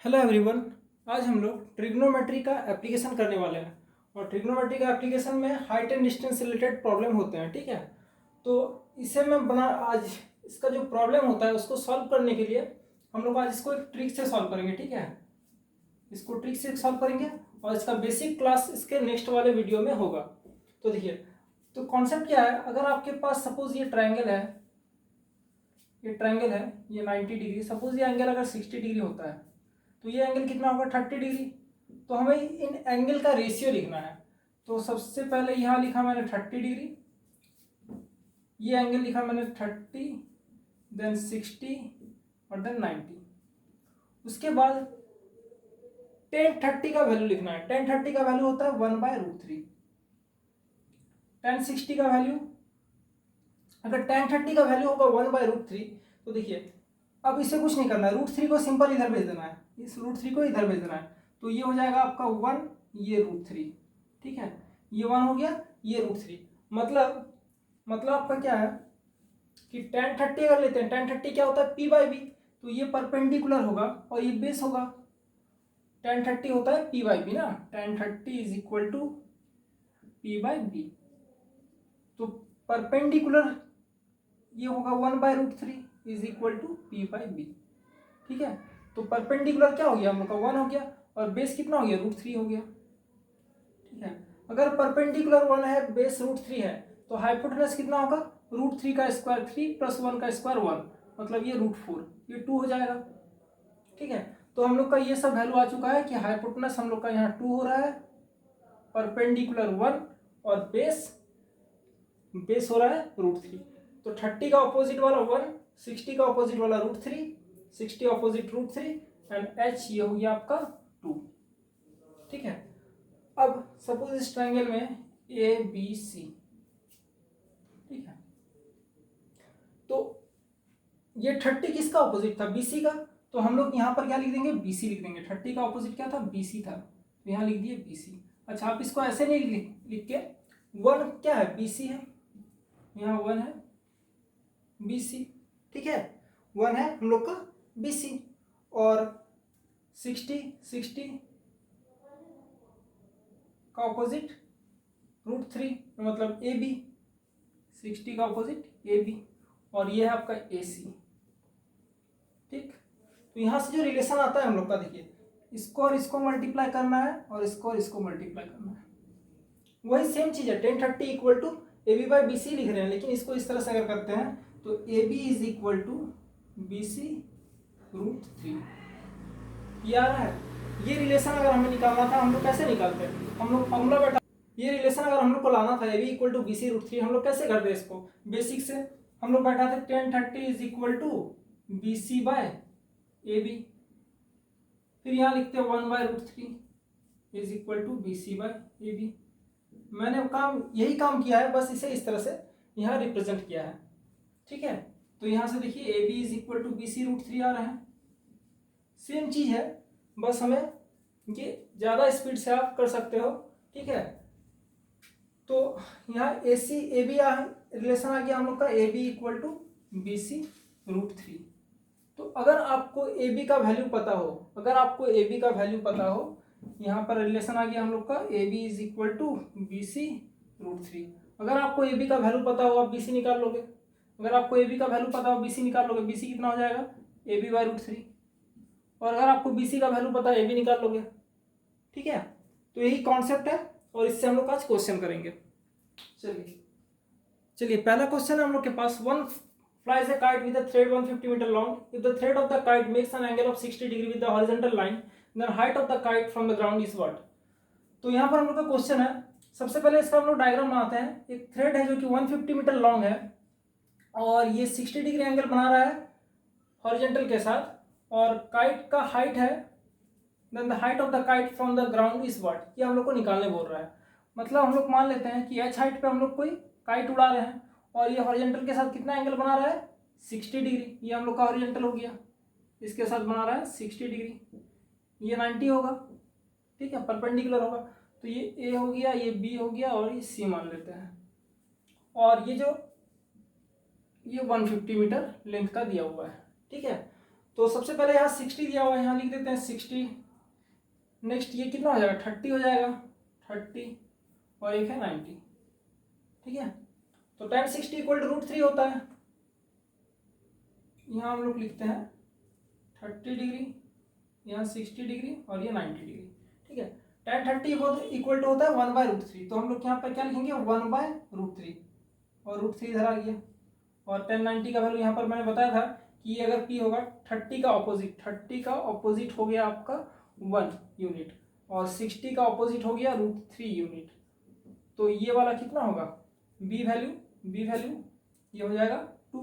Hello everyone. आज हम लोग ट्रिग्नोमेट्री का एप्लीकेशन करने वाले हैं और ट्रिग्नोमेट्री का एप्लीकेशन में हाइट एंड डिस्टेंस से रिलेटेड प्रॉब्लम होते हैं। ठीक है, तो इसे मैं आज इसका जो प्रॉब्लम होता है उसको सॉल्व करने के लिए हम लोग आज इसको एक ट्रिक से सॉल्व करेंगे। ठीक है, इसको ट्रिक से सॉल्व करेंगे और इसका बेसिक क्लास इसके नेक्स्ट वाले वीडियो में होगा। तो देखिए, तो कॉन्सेप्ट क्या है, अगर आपके पास सपोज ये ट्राइंगल है, ये 90 डिग्री, सपोज ये एंगल अगर 60 डिग्री होता है तो ये एंगल कितना होगा 30 डिग्री। तो हमें इन एंगल का रेशियो लिखना है। तो सबसे पहले यहाँ लिखा मैंने 30 डिग्री, ये एंगल लिखा मैंने 30, देन 60 और देन 90। उसके बाद tan 30 का वैल्यू लिखना है। tan 30 का वैल्यू होता है 1/√3। tan 60 का वैल्यू, अगर tan 30 का वैल्यू होगा 1/√3 तो देखिए अब इसे कुछ नहीं करना है, √3 को सिंपल इधर भेज देना है, इस √3 को इधर भेज देना है। तो ये हो जाएगा आपका 1, ये √3। ठीक है, ये 1 हो गया, ये √3। मतलब आपका क्या है कि tan 30 अगर लेते हैं, tan 30 क्या होता है p/b, तो ये परपेंडिकुलर होगा और ये बेस होगा। tan 30 होता है p/b ना, tan 30 is equal to p/b। तो परपेंडिकुलर ये होगा 1/√3 इज इक्वल टू p/b। ठीक है, तो परपेंडिकुलर क्या हो गया हम लोग का 1 हो गया और बेस कितना हो गया √3 हो गया। ठीक है, अगर परपेंडिकुलर 1 है, बेस √3 है, तो हाइपोटेनस कितना होगा √3 का स्क्वायर 3 प्लस 1 का स्क्वायर 1, मतलब ये √4, ये 2 हो जाएगा। ठीक है, तो हम लोग का ये सब वैल्यू आ चुका है कि हाइपोटेनस हम लोग का यहाँ 2 हो रहा है, परपेंडिकुलर 1 और बेस हो रहा है √3। तो 30 का ऑपोजिट वाला 1, 60 का ऑपोजिट वाला √3, 60 ऑपोजिट √3 एंड h ये हो गया आपका 2। ठीक है, अब सपोज इस ट्रायंगल में ए बी सी, ठीक है, तो ये 30 किसका ऑपोजिट था BC का, तो हम लोग यहाँ पर क्या लिख देंगे BC लिख देंगे। 30 का ऑपोजिट क्या था BC था, तो यहाँ लिख दिए BC। अच्छा, आप इसको ऐसे नहीं लिख के 1 क्या है BC है, यहाँ 1 है BC। ठीक है, 1 है हम लोग का BC और 60 का ऑपोजिट √3 मतलब AB, 60 का ऑपोजिट AB और ये है आपका AC। ठीक, तो यहाँ से जो रिलेशन आता है हम लोग का, देखिए इसको और इसको मल्टीप्लाई करना है और इसको मल्टीप्लाई करना है, वही सेम चीज है। tan 30 इक्वल टू AB/BC लिख रहे हैं, लेकिन इसको इस तरह से अगर करते हैं तो AB is equal to BC √3, ये आ रहा है। ये रिलेशन अगर हमें निकालना था हम लोग कैसे निकालते हैं, हम लोग फॉर्मूला बैठा, ये रिलेशन अगर हम लोग को लाना था AB इक्वल टू BC √3, हम लोग कैसे करते हैं इसको, बेसिक से हम लोग बैठाते tan 30 is equal to BC/AB, फिर यहाँ लिखते हैं 1/√3 इज इक्वल टू BC/AB। मैंने यही काम किया है, बस इसे इस तरह से यहाँ रिप्रेजेंट किया है। ठीक है, तो यहाँ से देखिए AB is equal to BC √3 आ रहा है, सेम चीज है, बस हमें ये ज़्यादा स्पीड से आप कर सकते हो। ठीक है, तो यहाँ AC AB रिलेशन आ गया हम लोग का AB इक्वल टू BC √3। तो अगर आपको AB का वैल्यू पता हो, यहाँ पर रिलेशन आ गया हम लोग का AB is equal to BC √3। अगर आपको AB का वैल्यू पता हो आप BC निकाल लोगे, BC कितना हो जाएगा AB/√3, और अगर आपको BC का वैल्यू पता है AB निकाल लोगे। ठीक है, तो यही कॉन्सेप्ट है और इससे हम लोग आज क्वेश्चन करेंगे। चलिए पहला क्वेश्चन है हम लोग के पास, one flies a kite with a thread 150 meter long. If the thread of the kite makes an angle of 60 degree with the horizontal line, then height of the kite from the ground is what? तो यहाँ पर हम लोग का question है, सबसे पहले इसका हम लोग डायग्राम बनाते हैं। एक थ्रेड है जो कि 150 मीटर लॉन्ग है और ये 60 डिग्री एंगल बना रहा है हॉरिजॉन्टल के साथ, और काइट का हाइट है, then the height of the kite from the ground is what, ये हम लोग को निकालने बोल रहा है। मतलब हम लोग मान लेते हैं कि h हाइट पे हम लोग कोई काइट उड़ा रहे हैं और ये हॉरिजॉन्टल के साथ कितना एंगल बना रहा है 60 डिग्री, ये हम लोग का हॉरिजॉन्टल हो गया, इसके साथ बना रहा है 60 डिग्री, ये 90 होगा। ठीक है, परपेंडिकुलर होगा, तो ये A हो गया, ये B हो गया और ये C मान लेते हैं, और ये 150 मीटर लेंथ का दिया हुआ है। ठीक है, तो सबसे पहले यहाँ 60 दिया हुआ है, यहाँ लिख देते हैं 60। नेक्स्ट ये कितना हो जाएगा, 30 हो जाएगा, 30 और एक है 90, ठीक है। तो tan 60 इक्वल टू √3 होता है। यहाँ हम लोग लिखते हैं 30 डिग्री, यहाँ 60 डिग्री और ये 90 डिग्री, ठीक है। tan 30 इक्वल टू होता है 1/√3, तो हम लोग यहाँ पर क्या लिखेंगे 1/√3 और √3 इधर आ गया। और tan 90 का वैल्यू यहाँ पर मैंने बताया था कि अगर p होगा 30 का ऑपोजिट हो गया आपका 1 यूनिट और 60 का ऑपोजिट हो गया √3 यूनिट। तो ये वाला कितना होगा, b वैल्यू ये हो जाएगा 2।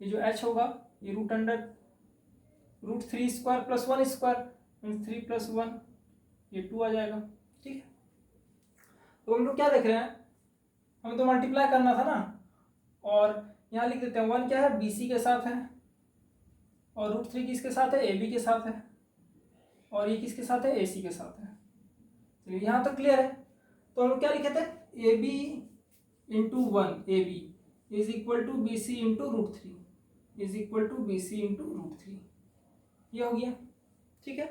ये जो h होगा ये √3 स्क्वायर प्लस 1 स्क्वायर मीन्स 3 + 1 ये 2 आ जाएगा, ठीक है। तो हम लोग क्या देख रहे हैं, हमें तो मल्टीप्लाई करना था ना, और यहाँ लिख देते हैं 1 क्या है BC के साथ है और √3 किसके साथ है, AB के साथ है, और ये किसके साथ है, AC के साथ है। चलिए यहाँ तक क्लियर है। तो हम लोग क्या लिखे थे, AB × 1 AB is equal to BC × √3 is equal to BC × √3, ये हो गया, ठीक है।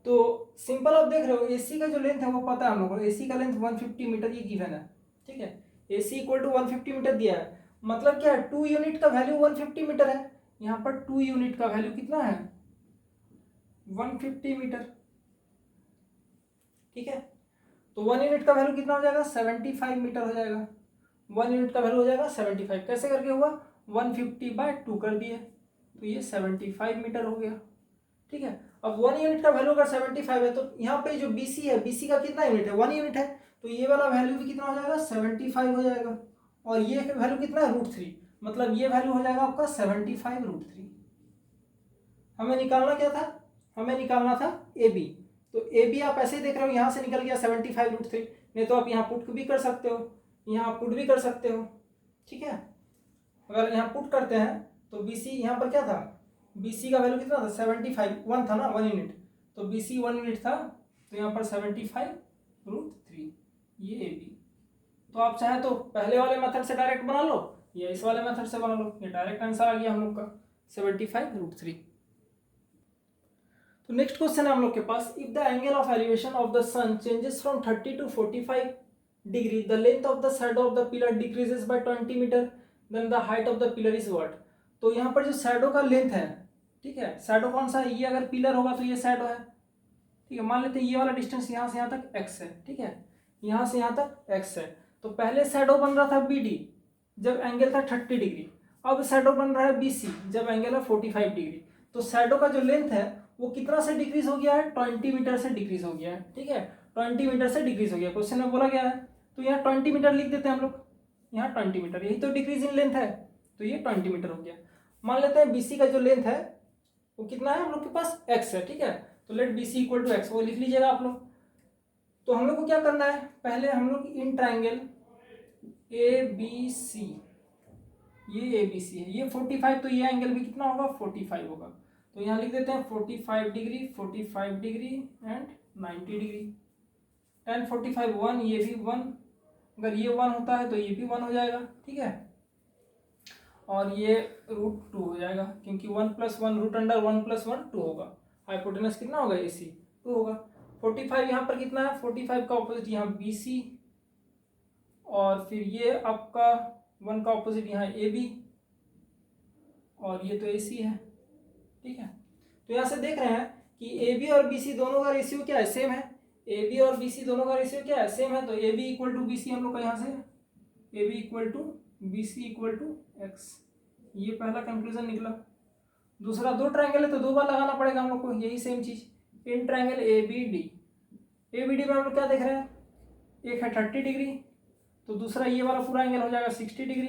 तो सिंपल आप देख रहे हो AC का जो लेंथ है वो पता है हम लोग को, AC का लेंथ 150 मीटर ये गिवन है, ठीक है। AC इक्वल टू 150 मीटर दिया है, मतलब क्या है 2 यूनिट का वैल्यू 150 मीटर है। यहाँ पर 2 यूनिट का वैल्यू कितना है 150 मीटर, ठीक है। तो 1 यूनिट का वैल्यू कितना हो जाएगा 75 मीटर हो जाएगा। 1 यूनिट का वैल्यू हो जाएगा 75, कैसे करके हुआ 150/2 कर दिए, तो ये 75 मीटर हो गया, ठीक है। अब 1 यूनिट का वैल्यू अगर 75 है तो यहाँ पे जो BC है, BC का कितना यूनिट है 1 यूनिट है, तो ये वाला वैल्यू भी कितना हो जाएगा 75 हो जाएगा। और ये वैल्यू कितना है √3, मतलब ये वैल्यू हो जाएगा आपका 75/√3। हमें निकालना क्या था, हमें निकालना था AB। तो AB आप ऐसे ही देख रहे हो यहाँ से निकल गया 75/√3, नहीं तो आप यहाँ पुट भी कर सकते हो, यहाँ पुट भी कर सकते हो, ठीक है। अगर यहाँ पुट करते हैं तो BC यहाँ पर क्या था, BC का वैल्यू कितना था 75, 1 था ना 1 यूनिट, तो BC 1 यूनिट था, तो यहाँ पर 75/√3 ये AB। तो आप चाहे तो पहले वाले मेथड से डायरेक्ट बना लो या इस वाले मेथड से बना लो, ये डायरेक्ट आंसर आ गया हम लोग का 75/√3। तो नेक्स्ट क्वेश्चन है हम लोग के पास, if the angle of elevation of the sun changes from 30 to 45 degree, the length of the shadow of the pillar decreases by 20 metre, then the height of the pillar is what. तो यहाँ पर जो shadow का length है, ठीक है, shadow कौन सा है, ये अगर पिलर होगा तो ये शैडो है, ठीक है। मान लेते हैं ये वाला डिस्टेंस यहाँ से यहाँ तक x है, ठीक है, यहाँ से यहाँ तक x है। तो पहले शैडो बन रहा था BD जब एंगल था 30 डिग्री, अब शैडो बन रहा है BC जब एंगल है 45 डिग्री। तो शैडो का जो लेंथ है वो कितना से डिक्रीज हो गया है 20 मीटर से डिक्रीज हो गया है, ठीक है, 20 मीटर से डिक्रीज हो गया, क्वेश्चन में बोला गया है। तो यहाँ 20 मीटर लिख देते हैं हम लोग, यहाँ 20 मीटर, यही तो डिक्रीज इन लेंथ है, तो ये 20 मीटर हो गया। मान लेते हैं BC का जो लेंथ है वो कितना है हम लोग के पास x है, ठीक है। तो लेट BC = x, वो लिख लीजिएगा आप लोग। तो हम लोग को क्या करना है, पहले हम लोग इन ट्राइंगल ABC, ये ABC है, ये 45, तो ये एंगल भी कितना होगा 45 होगा। तो यहाँ लिख देते हैं 45 degree, 45 degree and 90 degree. tan 45 1, ये भी 1, अगर ये 1 होता है तो ये भी 1 हो जाएगा, ठीक है। और ये √2 हो जाएगा, क्योंकि 1 + 1 √1 + 1 2 होगा। हाइपोटेनस कितना होगा AC 2 होगा। 45 यहाँ पर कितना है 45 का ऑपोजिट यहाँ BC, और फिर ये आपका 1 का ऑपोजिट यहाँ AB, और ये तो AC है, ठीक है। तो यहाँ से देख रहे हैं कि AB और BC दोनों का रेशियो क्या है, सेम है। AB और BC दोनों का रेशियो क्या है, सेम है। तो AB = BC हम लोग का यहाँ से AB = BC = X, ये पहला कंक्लूजन निकला। दूसरा, दो ट्रायंगल है तो दो बार लगाना पड़ेगा हम लोग को, यही सेम चीज। इन ट्रायंगल ABD में हम लोग क्या देख रहे हैं, एक है 30 डिग्री, तो दूसरा ये वाला पूरा एंगल हो जाएगा 60 डिग्री,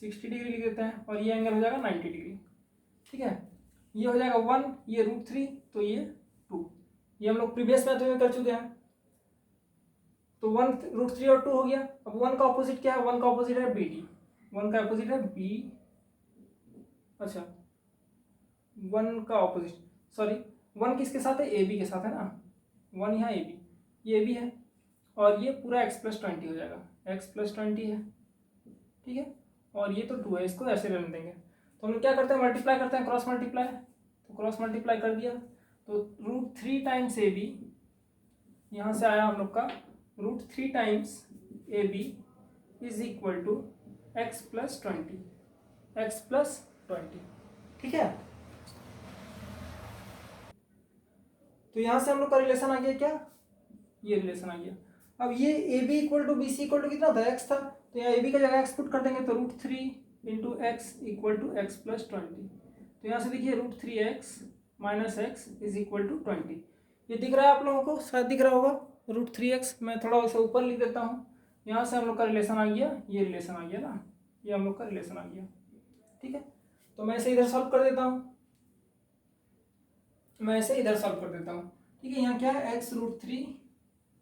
60 डिग्री लिख देते हैं, और ये एंगल हो जाएगा 90 डिग्री, ठीक है। ये हो जाएगा 1, ये √3, तो ये 2, ये हम लोग प्रीवियस मैथ में कर चुके हैं। तो 1 √3 और 2 हो गया। अब 1 का ऑपोजिट क्या है, 1 का ऑपोजिट है BD, 1 का ऑपोजिट है B, अच्छा 1 का ऑपोजिट, सॉरी 1 किसके साथ है, AB के साथ है ना, 1 यहाँ AB, ये AB है, और ये पूरा x + 20 हो जाएगा, x + 20 है, ठीक है। और ये तो 2 है, इसको ऐसे रहने देंगे। तो हम लोग क्या करते हैं, मल्टीप्लाई करते हैं, क्रॉस मल्टीप्लाई, क्रॉस मल्टीप्लाई कर दिया तो √3 टाइम्स ए बी, यहाँ से आया हम लोग का √3 times A B is equal to x plus 20, ठीक है। तो यहाँ से हम लोग का रिलेशन आ गया क्या, ये रिलेशन आ गया। अब ये A B equal to B C equal to कितना था, एक्स था, तो यहाँ ए बी का जगह एक्स पुट कर देंगे तो √3 into x equal to x plus 20। तो यहाँ से देखिए √3x minus x is equal to 20। ये दिख रहा है आप लोगों को, शायद दिख रहा होगा √3x। मैं थोड़ा वैसे ऊपर लिख देता हूँ। यहाँ से हम लोग का रिलेशन आ गया, ये रिलेशन आ गया ना, ये हम लोग का रिलेशन आ गया, ठीक है। तो मैं इसे इधर सॉल्व कर देता हूँ, मैं इसे इधर सॉल्व कर देता हूँ, ठीक है। यहाँ क्या है, x √3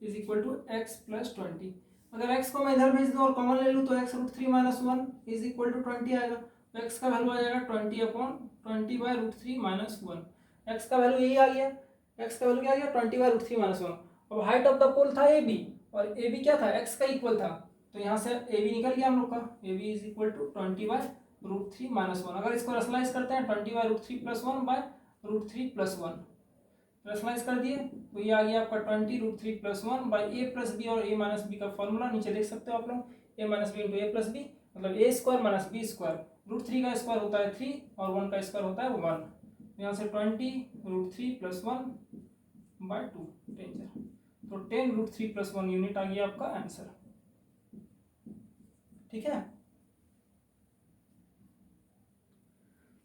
is equal to x plus 20। अगर x को मैं इधर भेज दूँ और कॉमन ले लूँ तो x √3 minus 1 is equal to 20 आएगा। तो x का वैल्यू आ जाएगा 20/20 बाय √3 माइनस 1। x का वैल्यू यही आ गया, x का वैल्यू क्या आ गया 20/√3 माइनस 1। अब हाइट ऑफ द पोल था ए बी और ए बी क्या था, x का इक्वल था, तो यहाँ से ए बी निकल गया हम लोग का, A B is equal to 20/√3 minus 1। अगर इसको रेशनलाइज करते हैं 20/√3 प्लस 1 बाय √3 प्लस 1, रेशनलाइज कर दिए तो ये आ गया आपका 20√3 plus 1 by A plus B. और ए माइनस बी का फॉर्मूला नीचे देख सकते हो आप लोग, A minus B into A plus B, मतलब A square minus B square. √3 का स्क्वायर होता है 3 और 1 का स्क्वायर होता है 1। यहाँ से 20√3 प्लस 1 बाय 2 डेंजर, तो 10√3 प्लस 1 यूनिट आ गया आपका आंसर, ठीक है।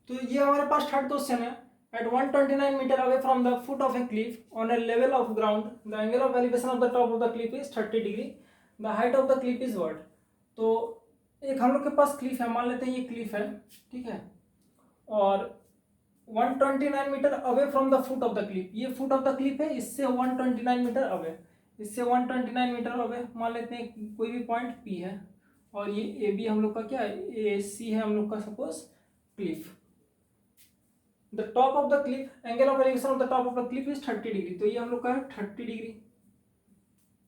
तो ये हमारे पास थर्ड क्वेश्चन है। At 129 meter away from the foot of a cliff on a level of ground, the angle of elevation of the top of the cliff is 30 degree. The height of the cliff is what? तो एक हम लोग के पास Cliff है, मान लेते हैं ये क्लिफ है, ठीक है, और 129 metre away from the foot of the cliff, ये फुट ऑफ द क्लिफ है, इससे 129 मीटर अवे, इससे 129 मीटर अवे मान लेते हैं कोई भी पॉइंट P है, और ये ए बी हम लोग का क्या है, ए सी है हम लोग का suppose Cliff. The top of the cliff, angle of elevation of the top of the cliff is 30 degree, तो ये हम लोग का है 30 डिग्री,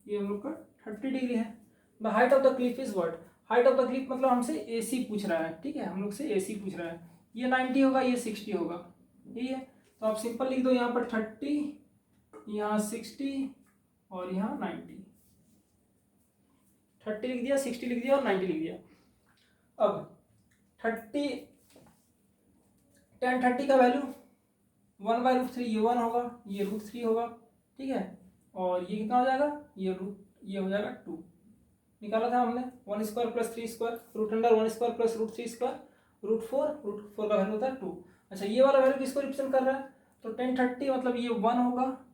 ये हम लोग का 30 डिग्री है। The height of the cliff is what? Height of the cliff मतलब हमसे AC पूछ रहा है, ठीक है, हम लोग से AC पूछ रहा है। ये 90 होगा, ये 60 होगा, यही है। तो आप सिंपल लिख दो यहाँ पर 30, यहाँ 60 और यहाँ 90। 30 लिख दिया, 60 लिख दिया और 90 लिख दिया। अब 1030 का वैल्यू 1/√3, ये 1 होगा, ये √3 होगा, ठीक है, और ये कितना हो जाएगा, ये हो जाएगा 2। निकाला था हमने 1 square plus 3 square, √1 square plus √3 square, √4 का वैल्यू होता है 2। अच्छा, ये वाला वैल्यू किसको रिप्रेजेंट कर रहा है, तो 1030 मतलब ये 1 होगा,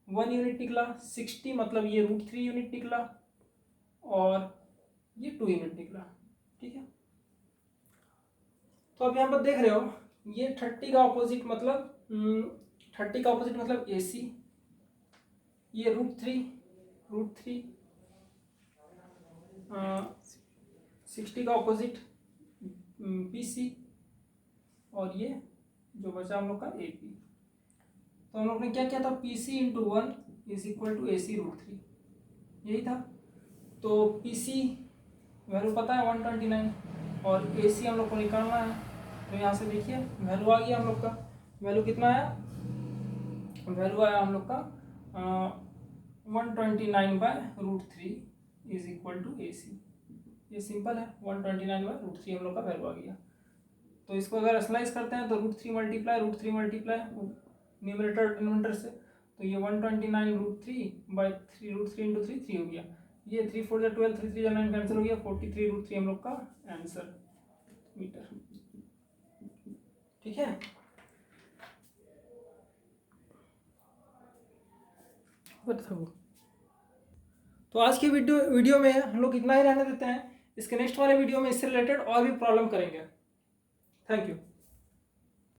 1 यूनिट निकला, 60 मतलब ये √3 यूनिट निकला, और ये 2 यूनिट निकला, ठीक है। तो अब यहाँ पर देख रहे हो, ये 30 का ऑपोजिट मतलब 30 का ऑपोजिट मतलब AC, ये √3, 60 का ऑपोजिट PC, और ये जो बचा हम लोग का AP। तो हम लोग ने क्या किया था, PC into 1 is equal to AC √3, यही था। तो PC वैल्यू पता है 129 और AC हम लोग को निकालना है, तो यहाँ से देखिए वैल्यू आ गया हम लोग का, वैल्यू कितना आया, वैल्यू आया हम लोग का 129/√3 इज इक्वल टू AC। ये सिंपल है, 129/√3 हम लोग का वैल्यू आ गया। तो इसको अगर रेशनलाइज करते हैं तो √3 मल्टीप्लाई न्यूमरेटर डिनोमिनेटर से, तो ये 129√3/3 √3 इंटू 3 हो गया, ये 3 4 12 3 3 9 कैंसिल हो गया, 43√3 हम लोग का आंसर मीटर, ठीक है। तो आज की वीडियो में हम लोग इतना ही रहने देते हैं। इसके नेक्स्ट वाले वीडियो में इससे रिलेटेड और भी प्रॉब्लम करेंगे। Thank you.